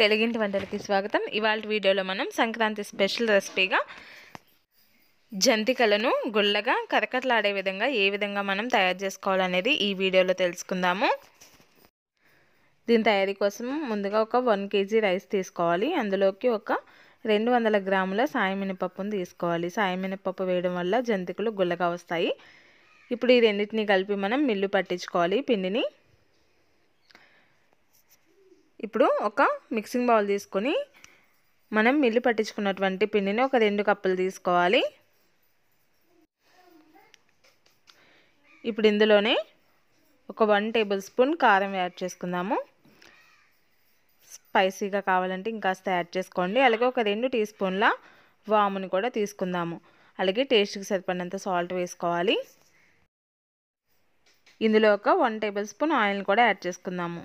తెలుగింటి వంటలకి స్వాగతం. ఇవాళ వీడియోలో మనం సంక్రాంతి స్పెషల్ రెసిపీగా జంతికలను గుల్లగా కరకరలాడే విధంగా ఏ విధంగా మనం తయారు చేసుకోవాలనేది ఈ వీడియోలో తెలుసుకుందాము. దీని తయారీ కోసం ముందుగా ఒక 1 kg రైస్ తీసుకోవాలి. అందులోకి ఒక 200 గ్రాముల సాయి మినపప్పును తీసుకోవాలి. సాయి మినపప్పు వేయడం వల్ల జంతికలు గుల్లగా వస్తాయి. ఇప్పుడు ఈ రెండింటిని కలిపి మనం మిల్లు పట్టించుకోవాలి పిండిని. ఇప్పుడు ఒక మిక్సింగ్ బౌల్ తీసుకొని మనం మిల్లు పట్టించుకున్నటువంటి పిండిని ఒక 2 కప్పులు తీసుకోవాలి. ఇప్పుడు ఇందులోనే ఒక 1 టేబుల్ స్పూన్ కారం యాడ్ చేసుకుందాము. స్పైసీగా కావాలంటే ఇంకాస్త యాడ్ చేసుకోండి. అలాగే ఒక 2 టీ స్పూన్ల వాముని కూడా తీసుకుందాము. అలాగే టేస్ట్కి సరిపడినంత సాల్ట్ వేసుకోవాలి. ఇందులో ఒక 1 టేబుల్ స్పూన్ ఆయిల్ని కూడా యాడ్ చేసుకుందాము.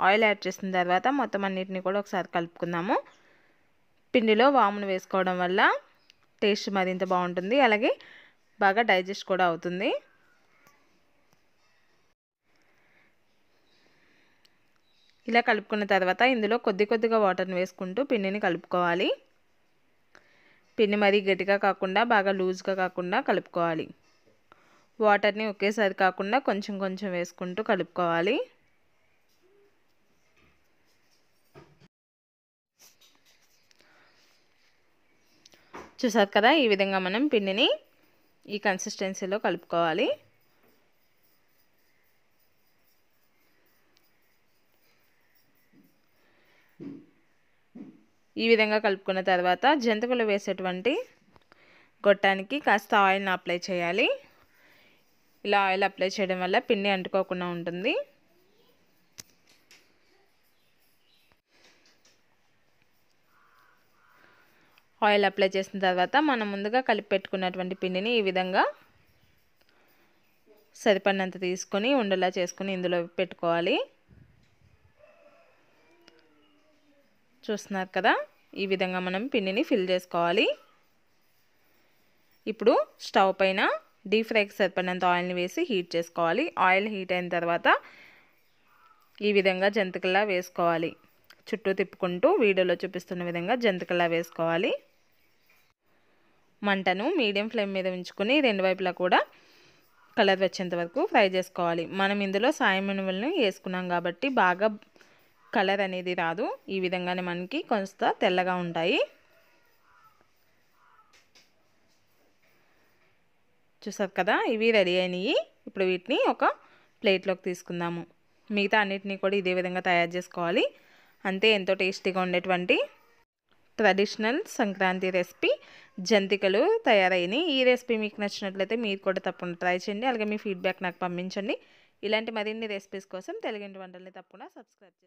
ఆయిల్ యాడ్ చేసిన తర్వాత మొత్తం అన్నిటిని కూడా ఒకసారి కలుపుకుందాము. పిండిలో వామును వేసుకోవడం వల్ల టేస్ట్ మరింత బాగుంటుంది. అలాగే బాగా డైజెస్ట్ కూడా అవుతుంది. ఇలా కలుపుకున్న తర్వాత ఇందులో కొద్దిగా వాటర్ని వేసుకుంటూ పిండిని కలుపుకోవాలి. పిండి మరీ గట్టిగా కాకుండా బాగా లూజ్గా కాకుండా కలుపుకోవాలి. వాటర్ని ఒకేసారి కాకుండా కొంచెం కొంచెం వేసుకుంటూ కలుపుకోవాలి. చూసారు కదా, ఈ విధంగా మనం పిండిని ఈ కన్సిస్టెన్సీలో కలుపుకోవాలి. ఈ విధంగా కలుపుకున్న తర్వాత జంతికలు వేసేటువంటి గొట్టానికి కాస్త ఆయిల్ని అప్లై చేయాలి. ఇలా ఆయిల్ అప్లై చేయడం వల్ల పిండి అంటుకోకుండా ఉంటుంది. ఆయిల్ అప్లై చేసిన తర్వాత మనం ముందుగా కలిపి పెట్టుకున్నటువంటి పిండిని ఈ విధంగా సరిపడినంత తీసుకొని ఉండలా చేసుకొని ఇందులో పెట్టుకోవాలి. చూస్తున్నారు కదా, ఈ విధంగా మనం పిండిని ఫిల్ చేసుకోవాలి. ఇప్పుడు స్టవ్ పైన డీప్ ఫ్రైకి సరిపడినంత ఆయిల్ని వేసి హీట్ చేసుకోవాలి. ఆయిల్ హీట్ అయిన తర్వాత ఈ విధంగా జంతికల్లా వేసుకోవాలి. చుట్టూ తిప్పుకుంటూ వీడియోలో చూపిస్తున్న విధంగా జంతికల్లా వేసుకోవాలి. మంటను మీడియం ఫ్లేమ్ మీద ఉంచుకొని రెండు వైపులా కూడా కలర్ వచ్చేంత వరకు ఫ్రై చేసుకోవాలి. మనం ఇందులో సాయి మినుములను వేసుకున్నాం కాబట్టి బాగా కలర్ అనేది రాదు. ఈ విధంగానే మనకి కొంత తెల్లగా ఉంటాయి. చూసారు కదా, ఇవి రెడీ అయినాయి. ఇప్పుడు వీటిని ఒక ప్లేట్లోకి తీసుకుందాము. మిగతా అన్నిటినీ కూడా ఇదే విధంగా తయారు చేసుకోవాలి. అంతే, ఎంతో టేస్టీగా ఉండేటువంటి ట్రెడిషనల్ సంక్రాంతి రెసిపీ జంతికలు తయారైనాయి. ఈ రెసిపీ మీకు నచ్చినట్లయితే మీరు కూడా తప్పకుండా ట్రై చేయండి. అలాగే మీ ఫీడ్బ్యాక్ నాకు పంపించండి. ఇలాంటి మరిన్ని రెసిపీస్ కోసం తెలుగింటి వంటల్ని తప్పకుండా సబ్స్క్రైబ్ చేయండి.